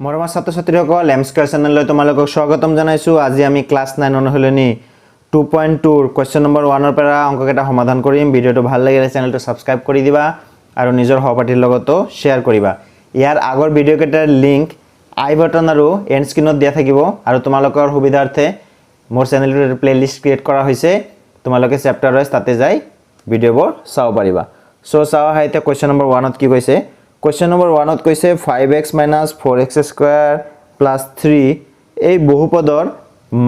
মৰমৰ ছাত্ৰ-ছাত্ৰীসকল M square চেনেললৈ তোমালোকক স্বাগতম জনাইছো। আজি আমি ক্লাস 9 অনুশীলনী 2.2 ৰ কোৱেশ্চন নম্বৰ 1 ৰ পৰা অংককেইটা সমাধান কৰিম। ভিডিওটো ভাল লাগিলে চেনেলটো সাবস্ক্ৰাইব কৰি দিবা আৰু নিজৰ সহপাঠীৰ লগতো শেয়াৰ কৰিবা। ইয়াৰ আগৰ ভিডিওকেইটাৰ লিংক আই বাটন আৰু এণ্ড স্ক্ৰীনত দিয়া থাকিব আৰু তোমালোকৰ সুবিধাৰ্থে মোৰ চেনেলটোৰ প্লেলিষ্ট ক্ৰিয়েট কৰা হৈছে। তোমালোকে চেপ্টাৰ ওয়াইজ তাতে যাই ভিডিওবোৰ চাব পাৰিবা। সো চাও হাইতে কোৱেশ্চন নম্বৰ 1 ত কি কৈছে। Question number 1 ত কৈছে 5x - 4x square plus 3 এই বহুপদৰ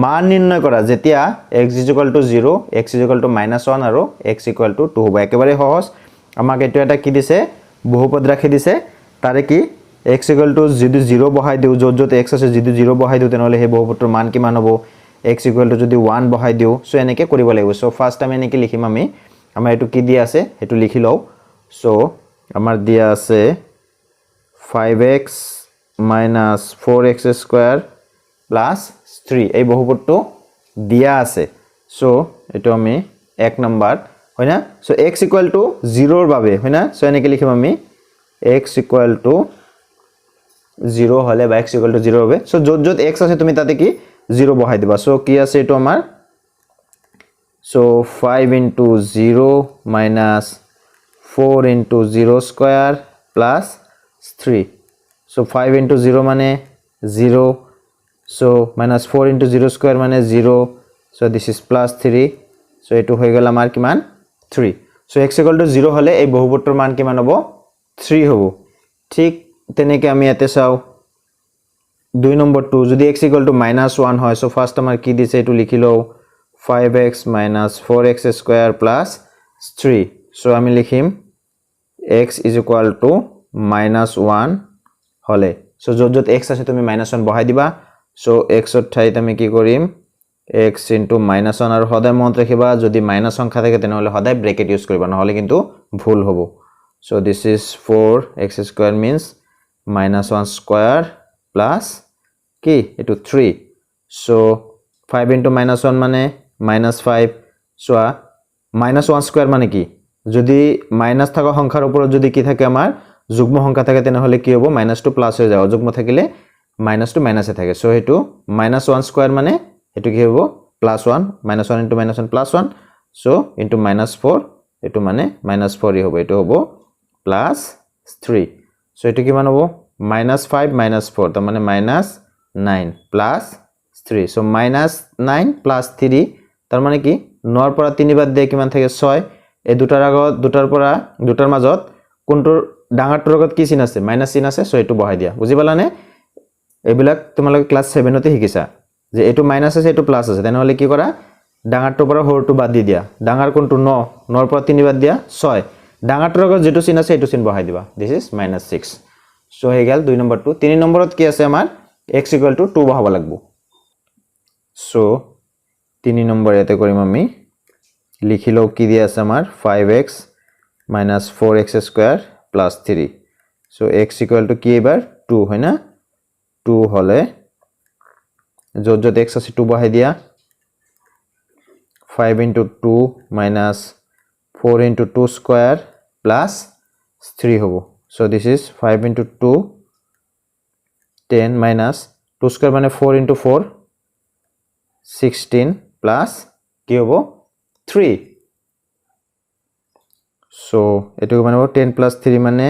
মান নিৰ্ণয় কৰা যেতিয়া x = 0 x = -1 আৰু x = 2 হ'ব। একেবাৰে সহজ। আমাক এটো এটা কি দিছে বহুপদ ৰাখি দিছে তাৰে কি x = যদি 0 বহাই দিও যত x আছে যদি 0 বহাই দিও তেনেহলে সেই বহুপদৰ মান কিমান হ'ব x = যদি 1 বহাই দিও সো এনেকে কৰিব লাগিব। সো ফাৰ্স্ট আমি এনেকে লিখিম আমি আমাৰ এটো কি দিয়া আছে এটো লিখি লও। সো আমার দিয়া আছে 5x - 4x square plus 3 এই বহুপদটো দিয়া আছে। সো এটো আমি 1 নাম্বার হয়না। সো x = 0 ৰ বাবে হয়না। সো এনেকে লিখিম আমি x = 0 হলে বা x = 0 হবে। সো যত x আছে তুমি তাতে কি 0 বহাই দিবা। সো কি আছে এটো আমাৰ সো 5 * 0 - 4 * 0 square plus 3 so 5 * 0 মানে 0 so -4 * 0 square মানে 0 so this is plus 3 so এটো হৈ গেল আমাৰ কিমান 3 so x = 0 হলে এই বহুপদৰ মান কিমান হ'ব 3 হ'ব। ঠিক তেনেকে আমি এতে চাও 2 নম্বৰটো যদি x = -1 হয় so ফাৰ্স্ট আমাৰ কি দিছে এটো লিখি লও 5x - 4x square plus 3 so আমি লিখিম x = -1 হলে সো যত x আছে তুমি -1 বহাই দিবা। সো x ৰ ঠাইত আমি কি কৰিম x * -1 আৰু সদায় মনত ৰাখিবা যদি মাইনাস সংখ্যা থাকে তেনেহলে সদায় ব্ৰেকেট ইউজ কৰিবা নহলে কিন্তু ভুল হ'ব। So this is 4x square means -1 square plus কি এটো 3 সো 5 * -1 মানে -5 সো -1 স্কয়ার মানে কি যদি মাইনাস থাকা সংখ্যাৰ ওপৰত যদি কি থাকে আমাৰ যুগ্ম সংখ্যা থাকে তেনেহলে কি হ'ব -2 প্লাস হৈ যাব যুগ্ম থাকিলে -2 মাইনাসে থাকে। সো হেতু -1 স্কয়ার মানে হেতু কি হ'ব +1 -1 * -1 +1 সো ইনটু -4 এটো মানে -4 হ'ব এটো হ'ব +3 সো এটো কিমান হ'ব -5 - 4 তাৰ মানে -9 + 3 সো -9 + 3 তাৰ মানে কি 9 ৰ পৰা 3 বাদ দিয়ে কিমান থাকে 6 এই দুটাৰ আগত দুটাৰ মাজত কোনটোৰ ডাঙৰটোৰ লগত কি চিন আছে মাইনাস চিন আছে সো এটো বহাই দিয়া বুজি পালানে। এইবিলাক তোমালোকে ক্লাস 7 তে শিকিছা যে এটো মাইনাস আছে এটো প্লাস আছে তেনেহলে কি কৰা ডাঙৰটোৰ পৰা সৰুটো বাদ দি দিয়া ডাঙৰ কোনটো 9 ৰ পৰা 3 বাদ দিয়া 6 ডাঙৰটোৰ লগত যেটো চিন আছে এটো চিন বহাই দিবা দিস ইজ -6 সো হৈ গেল 2 নম্বৰটো। 3 নম্বৰত কি আছে আমাৰ x = 2 বহাব লাগিব। সো 3 নম্বৰ এতে কৰিম আমি লিখি লও কি দিয়া আছে আমাৰ 5x - 4x square plus 3 so x = কি এবাৰ 2 হয় না 2 হলে যত x আছে 2 বহাই দিয়া 5 * 2 - 4 * 2 square plus 3 হ'ব। so this is 5 * 2 10 - 2 square মানে 4 * 4 16 plus কি হ'ব 3 so এটো মানে 10 + 3 মানে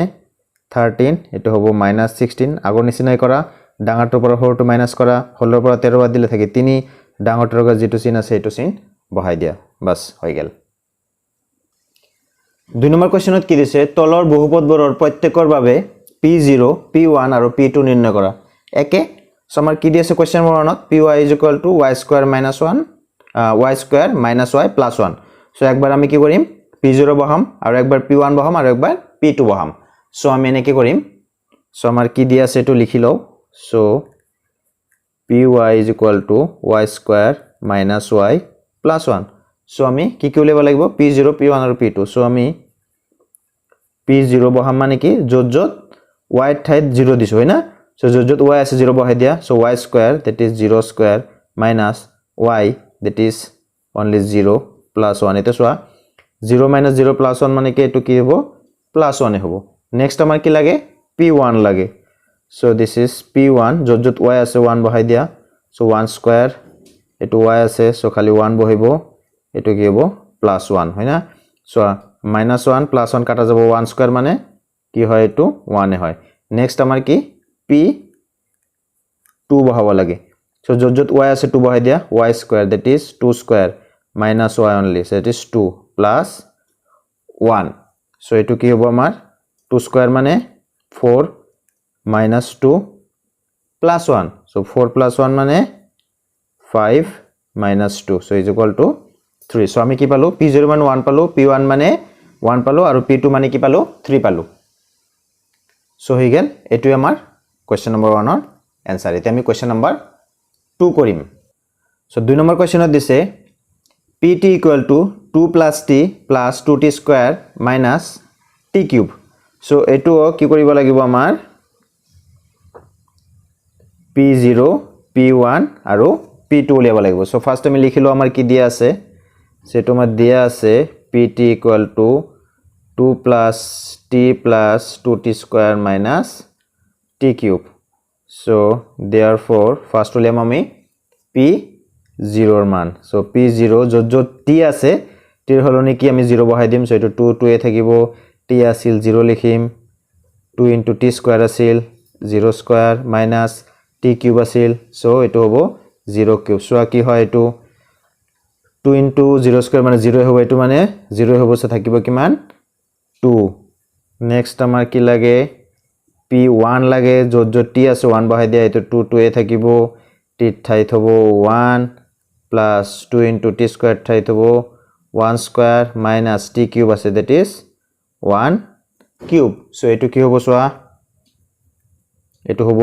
13 এটো হ'ব -16 আগৰ নিচিনাই কৰা ডাঙৰটোৰ পৰা সৰুটো মাইনাস কৰা হলৰ পৰা 13 বাদ দিলে থাকে 3 ডাঙৰটোৰ লগত যেটো চিন আছে এটো চিন বহাই দিয়া বাস হৈ গেল। 2 নম্বৰ কোৱেশ্চনত কি দিছে তলৰ বহুপদবোৰৰ প্ৰত্যেকৰ বাবে p0 p1 আৰু p2 নিৰ্ণয় কৰা একে। সো আমাৰ কি দিছে কোৱেশ্চন নম্বৰ 1ত py = y² - y² - y + 1 so একবাৰ আমি কি কৰিম p0 বহাম আৰু একবাৰ p1 বহাম আৰু একবাৰ p2 বহাম। সো আমি এনেকে কৰিম সো আমাৰ কি দিয়া আছে এটো লিখি লও so py = y² - y + 1 so আমি কি উলিয়াব লাগিব p0 p1 আৰু p2 সো আমি p0 বহাম মানে কি যত y ঠাইত 0 দিছো হয় না সো যত y আছে 0 বহাই দিয়া so y² that is 0 square minus y that is only 0 plus 1 এটা সোয়া 0 - 0 + 1 মানে কি এটো কি হ'ব +1 হ'ব। নেক্সট আমাৰ কি লাগে p1 লাগে so this is p1 যত y আছে 1 বহাই দিয়া so 1 স্কয়ার এটো y আছে so খালি 1 বহিব এটো কি হ'ব +1 হয় না so -1 +1 কাটা যাব 1 স্কয়ার মানে কি হয় এটো 1 এ হয় নেক্সট আমাৰ কি p2 বহাব লাগে so যত y আছে 2 বহাই দিয়া y square that is 2 square minus y only so it is 2 plus 1 so এটো কি হ'ব আমাৰ 2 স্কয়ার মানে 4 minus 2 plus 1 so 4 plus 1 মানে 5 minus 2 so is equal to 3 so আমি কি পালো p0 মানে 1 পালো p1 মানে 1 পালো আৰু p2 মানে কি পালো 3 পালো so হৈ গেল এটো আমাৰ কোৱেশ্চন নম্বৰ 1 ৰ आंसर এতিয়া আমি কোৱেশ্চন নম্বৰ 2 কৰিম so 2 নম্বৰ কোৱেশ্চনত দিছে pt equal to 2 plus t plus 2t square minus t cube so এটো কি কৰিব লাগিব আমাৰ p0 p1 আৰু p2 উলিয়াব লাগিব so ফাৰ্স্ট আমি লিখিলো আমাৰ কি দিয়া আছে সেটো আমাৰ দিয়া আছে pt equal to 2 plus t plus 2t square minus t cube so therefore first উলিয়াম আমি p0 ৰ মান so p0 যত t আছে t ৰ হলনি কি আমি 0 বহাই দিম so এটো 2 2 এ থাকিব t আছিল 0 লিখিম 2 into t square আছিল 0 square minus t cube আছিল so এটো হ'ব 0 cube so কি হয় এটো 2 into 0 square মানে 0 হ'ব এটো মানে 0 হ'ব সে থাকিব কিমান 2 নেক্সট আমাৰ কি লাগে p1 লাগে যত t আছে 1 বহাই দিয়া এটো 2 2 এ থাকিব t ঠাইত হ'ব 1 plus 2 into t square ঠাইত হ'ব 1 square minus t cube আছে that is 1 cube so এটো কি হ'ব সোয়া এটো হ'ব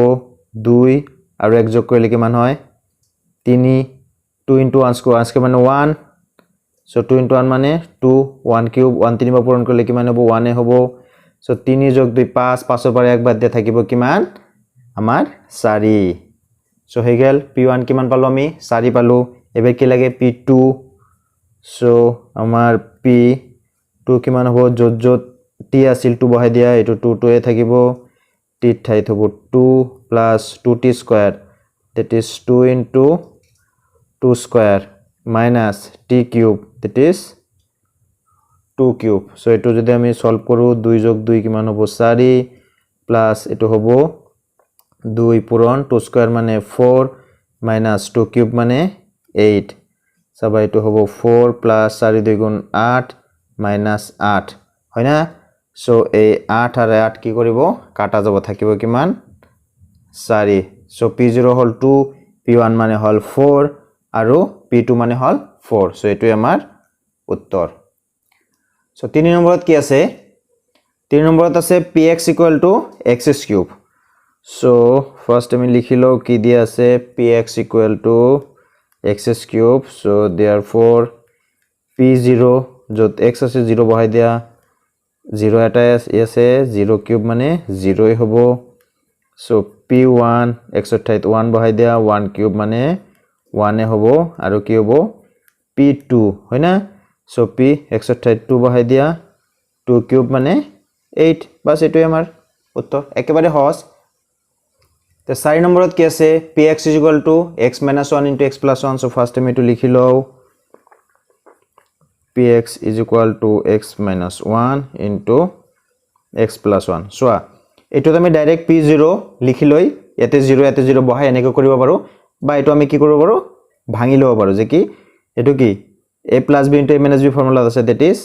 2 আৰু এক যোগ কৰিলে কিমান হয় 3 2 into 1 square মানে 1 so 2 into 1 মানে 2 1 cube 1 3 বাৰ পূৰণ কৰিলে কিমান হ'ব 1 এ হ'ব so 3 যোগ 2 5 5 ৰ পৰা এক বাদ দিয়া থাকিব কিমান আমাৰ 4 so হৈ গেল p1 কিমান পালো আমি 4 পালো এবে কি লাগে p2 so আমাৰ p2 কিমান হ'ব যত t আছিল 2 বহাই দিয়া এটো 2 2 এ থাকিব t ঠাইত হ'ব 2 plus 2t square that is 2 into 2 square minus t cube that is 2 cube so এটো যদি আমি সলভ কৰো 2 যোগ 2 কিমান হ'ব 4 plus এটো হ'ব 2 পূৰণ 2 square মানে 4 minus 2 cube মানে 8 সব এটো হ'ব 4 plus 4 2 গুণ 8 minus 8 হয় না so এই 8 আৰু 8 কি কৰিব কাটা যাব থাকিব কিমান 4 so p0 হল 2 p1 মানে হল 4 আৰু p2 মানে হল 4 so এটো আমাৰ উত্তৰ so 3 নম্বৰত কি আছে 3 নম্বৰত আছে px = x cube so first আমি লিখিলো কি দিয়া আছে px = x cube so therefore p0 যত x আছে 0 বহাই দিয়া 0 এটা আছে 0 cube মানে 0 এ হ'ব so p1 x ৰ ঠাইত 1 বহাই দিয়া 1 cube মানে 1 এ হ'ব আৰু কি হ'ব p2 হয় না so p x ৰ ঠাইত 2 বহাই দিয়া 2 cube মানে 8 বাস এটোই আমাৰ উত্তৰ একেবাৰে সহজ তে 4 নম্বৰত কি আছে px = x - 1 * x + 1 so first আমি এটো লিখি লও px = x - 1 * x + 1 so এটো আমি ডাইরেক্ট p0 লিখি লই এতে 0 বহাই এনেকৈ কৰিব পাৰো বা এটো আমি কি কৰিব পাৰো ভাঙি লব পাৰো যে কি এটো কি a + b * a - b formula আছে that is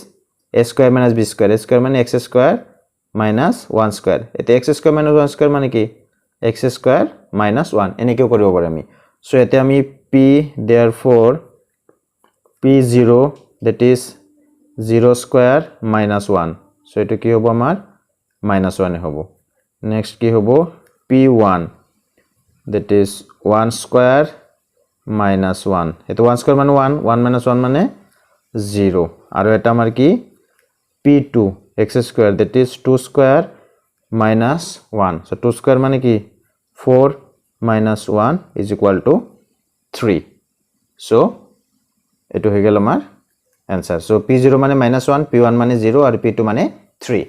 a square - b square a square মানে x square minus 1 square এতে x square minus 1 square মানে কি x square minus 1 এনেকৈ কৰিব পাৰো আমি so এতে আমি p therefore p0 that is 0 square minus 1 so এটো কি হ'ব আমাৰ minus 1 হ'ব next কি হ'ব p1 that is 1 square minus 1 এটো 1 square মানে 1 1 minus 1 মানে 0 আৰু এটা আমাৰ কি p2 x square that is 2 square minus 1 so 2 square মানে কি 4 minus 1 is equal to 3 so এটো হৈ গেল আমাৰ आंसर so p0 মানে -1 p1 মানে 0 আৰু p2 মানে 3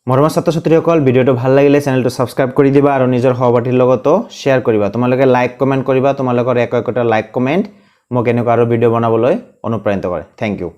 মৰমৰ ছাত্ৰ-ছাত্ৰীসকল ভিডিঅ'টো ভাল লাগিলে চেনেলটো ছাবস্ক্ৰাইব কৰি দিবা আৰু নিজৰ সহপাঠীৰ লগতো শ্বেয়াৰ কৰিবা তোমালোকে লাইক কমেন্ট কৰিবা তোমালোকৰ একটা লাইক কমেন্ট মোক এনেকুৱা আৰু ভিডিঅ' বনাবলৈ অনুপ্ৰাণিত কৰে থ্যাংক ইউ